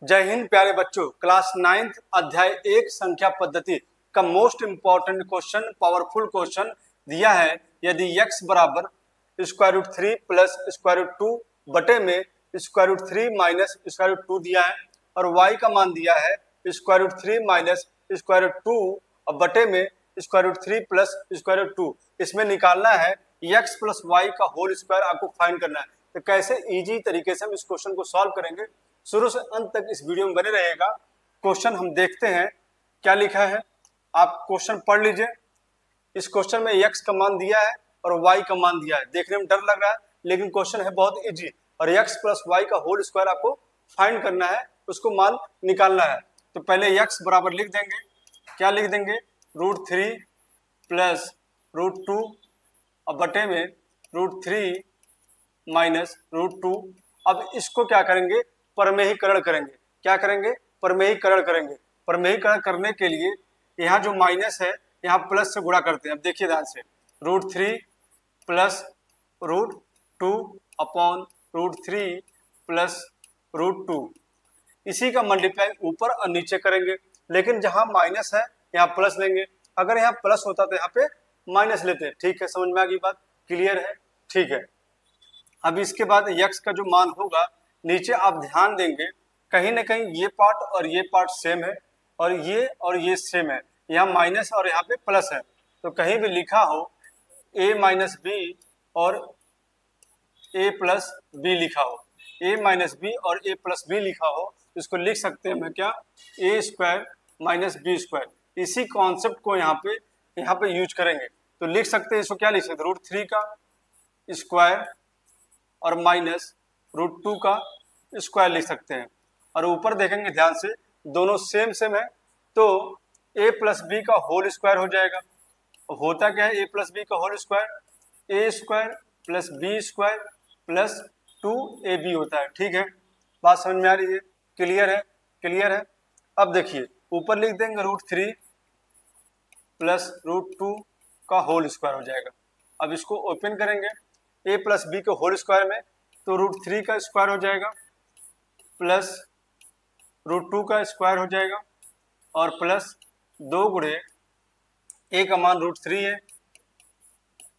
जय हिंद प्यारे बच्चों, क्लास 9th अध्याय 1 संख्या पद्धति का most important question, powerful question दिया है। यदि x बराबर square root 3 plus square root 2 बटे में square root 3 minus square root 2 दिया है और y का मान दिया है square root 3 minus square root 2 और बटे में square root 3 plus square root 2, इसमें निकालना है x प्लस y का होल स्क्वायर, आपको फाइंड करना है। तो कैसे इजी तरीके से हम इस क्वेश्चन को सॉल्व करेंगे, शुरू से अंत तक इस वीडियो में बने रहेगा। क्वेश्चन हम देखते हैं क्या लिखा है, आप क्वेश्चन पढ़ लीजिए। इस क्वेश्चन में x का मान दिया है और y का मान दिया है। देखने में डर लग रहा है लेकिन क्वेश्चन है बहुत इजी और x प्लस y का होल स्क्वायर आपको फाइंड करना है, उसको मान निकालना है। तो पहले x बराबर लिख देंगे, क्या लिख देंगे, रूट 3 प्लस रूट 2 और बटे में रूट 3 माइनस रूट 2। अब इसको क्या करेंगे, परमेहीकरण करेंगे। क्या करेंगे, परमेहीकरण करेंगे। परमेहीकरण करने के लिए यहाँ जो माइनस है यहाँ प्लस से गुणा करते हैं। अब देखिए ध्यान से, root 3 plus root 2 upon root 3 plus root 2, इसी का मल्टीप्लाई ऊपर और नीचे करेंगे। लेकिन जहाँ माइनस है यहाँ प्लस लेंगे, अगर यहाँ प्लस होता तो यहाँ पे माइनस लेते हैं। ठीक है, समझ में आ गई बात, क्लियर है, ठीक है। अब इसके बाद x का जो मान होगा, नीचे आप ध्यान देंगे कहीं ना कहीं ये पार्ट और ये पार्ट सेम है और ये सेम है, यहाँ माइनस और यहाँ पे प्लस है। तो कहीं भी लिखा हो a माइनस बी और a प्लस बी लिखा हो, a माइनस बी और a प्लस बी लिखा हो, इसको लिख सकते हैं हम क्या, a square minus b square. इसी कॉन्सेप्ट को यहाँ पे यूज करेंगे तो लिख सकते हैं, इसको क्या लिख सकते हैं, रूट 3 का स्क्वायर और माइनस रूट 2 का स्क्वायर लिख सकते हैं। और ऊपर देखेंगे ध्यान से, दोनों सेम है तो a प्लस बी का होल स्क्वायर हो जाएगा। होता क्या है, a प्लस बी का whole square, a square plus b square plus 2ab होता है। ठीक है, बात समझ में आ रही है, क्लियर है, क्लियर है। अब देखिए ऊपर लिख देंगे रूट 3 प्लस रूट 2 का होल स्क्वायर हो जाएगा। अब इसको ओपन करेंगे a प्लस बी के होल स्क्वायर में, तो रूट 3 का स्क्वायर हो जाएगा प्लस रूट 2 का स्क्वायर हो जाएगा और प्लस 2 गुणे a का मान रूट 3 है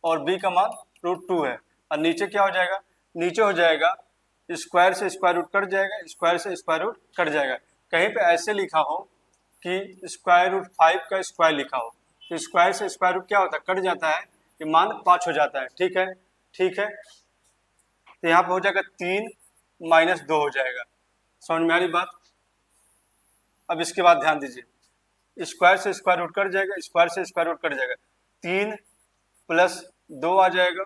और b का मान रूट 2 है। और नीचे क्या हो जाएगा, नीचे हो जाएगा स्क्वायर से स्क्वायर रूट कट जाएगा, स्क्वायर से स्क्वायर रूट कट जाएगा। कहीं पे ऐसे लिखा हो कि स्क्वायर रूट 5 का स्क्वायर लिखा हो तो स्क्वायर से स्क्वायर रूट क्या होता है, कट जाता है, ये मान 5 हो जाता है। ठीक है, ठीक है, तो यहाँ पे हो जाएगा 3 माइनस 2 हो जाएगा। समझ में आ रही बात। अब इसके बाद ध्यान दीजिए, स्क्वायर से स्क्वायर रूट कट जाएगा, स्क्वायर से स्क्वायर रूट कट जाएगा, 3 प्लस 2 आ जाएगा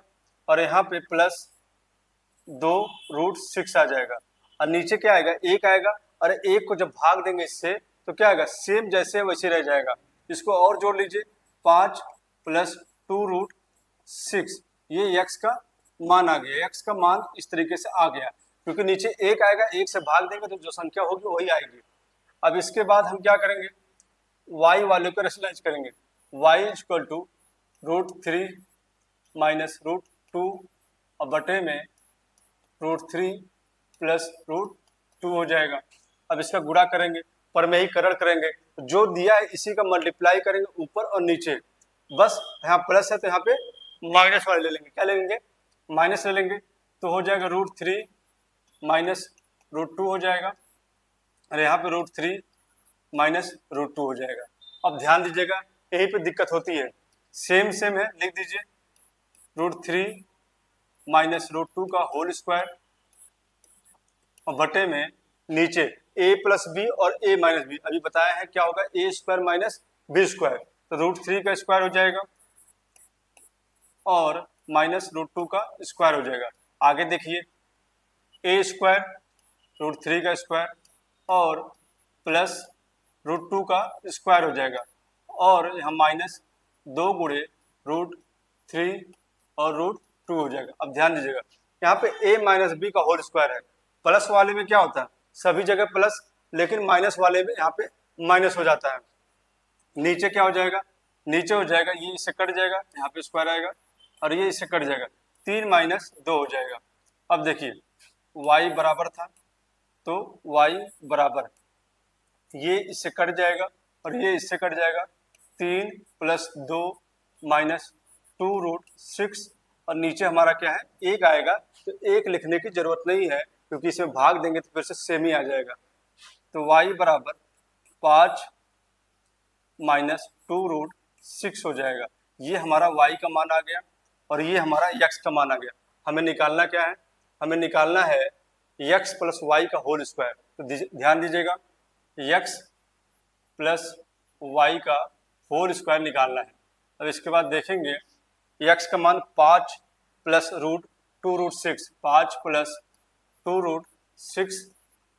और यहाँ पे प्लस 2 रूट 6 आ जाएगा। और नीचे क्या आएगा, 1 आएगा और 1 को जब भाग देंगे इससे तो क्या आएगा, सेम जैसे वैसे रह जाएगा। इसको और जोड़ लीजिए, 5 प्लस 2 रूट 6, ये x का मान आ गया। x का मान इस तरीके से आ गया, क्योंकि नीचे 1 आएगा, 1 से भाग देंगे तो जो संख्या होगी वही आएगी। अब इसके बाद हम क्या करेंगे, y वाले को रेशनलाइज करेंगे। y equal to root 3 minus root 2 और बटे में रूट 3 प्लस रूट 2 हो जाएगा। अब इसका गुणा करेंगे, परमेहीकरण करेंगे, जो दिया है इसी का मल्टीप्लाई करेंगे ऊपर और नीचे। बस यहाँ प्लस है तो यहाँ पे माइनस वाले ले लेंगे, क्या ले लेंगे, माइनस ले लेंगे, तो हो जाएगा रूट 3 माइनस रूट 2 हो जाएगा और यहाँ पे रूट 3 माइनस रूट 2 हो जाएगा। अब ध्यान दीजिएगा, यहीं पे दिक्कत होती है, सेम है, लिख दीजिए रूट 3 माइनस रूट 2 का होल स्क्वायर और बटे में नीचे a प्लस बी और a माइनस बी। अभी बताया है क्या होगा, a square minus b square, तो रूट 3 का स्क्वायर हो जाएगा और माइनस रूट 2 का स्क्वायर हो जाएगा। आगे देखिए, a स्क्वायर रूट 3 का स्क्वायर और प्लस रूट 2 का स्क्वायर हो जाएगा और यहाँ माइनस 2 गुणे रूट 3 और रूट 2 हो जाएगा। अब ध्यान दीजिएगा, यहाँ पे a माइनस बी का होल स्क्वायर है, प्लस वाले में क्या होता है, सभी जगह प्लस, लेकिन माइनस वाले में यहाँ पे माइनस हो जाता है। नीचे क्या हो जाएगा, नीचे हो जाएगा ये इससे कट जाएगा, यहाँ पे स्क्वायर आएगा और ये इससे कट जाएगा, 3 माइनस 2 हो जाएगा। अब देखिए y बराबर था तो y बराबर ये इससे कट जाएगा और ये इससे कट जाएगा, 3 + 2 - 2√6 और नीचे हमारा क्या है, 1 आएगा। तो 1 लिखने की जरूरत नहीं है क्योंकि इसमें भाग देंगे तो फिर से सेम ही आ जाएगा। तो y बराबर 5 - 2√6 हो जाएगा। ये हमारा y का मान आ गया और ये हमारा x का मान आ गया। हमें निकालना क्या है, हमें निकालना है x + y का होल स्क्वायर। तो ध्यान दीजिएगा, x + y का होल स्क्वायर निकालना है। अब इसके बाद देखेंगे x का मान 5 + √2√6, 5 + 2√6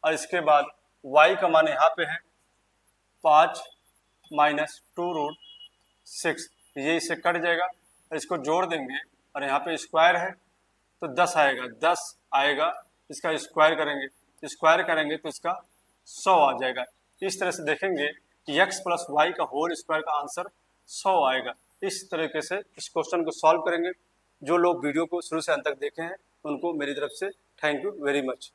और इसके बाद y का मान यहाँ पे है 5 - 2√6। ये इससे कट जाएगा और इसको जोड़ देंगे और यहाँ पे स्क्वायर है तो 10 आएगा, 10 आएगा। इसका स्क्वायर करेंगे तो इसका 100 आ जाएगा। इस तरह से देखेंगे कि x + y का होल स्क्वायर का आंसर 100 आएगा। इस तरीके से इस क्वेश्चन को सॉल्व करेंगे। जो लोग वीडियो को शुरू से अंत तक देखे हैं उनको मेरी तरफ से थैंक यू वेरी मच।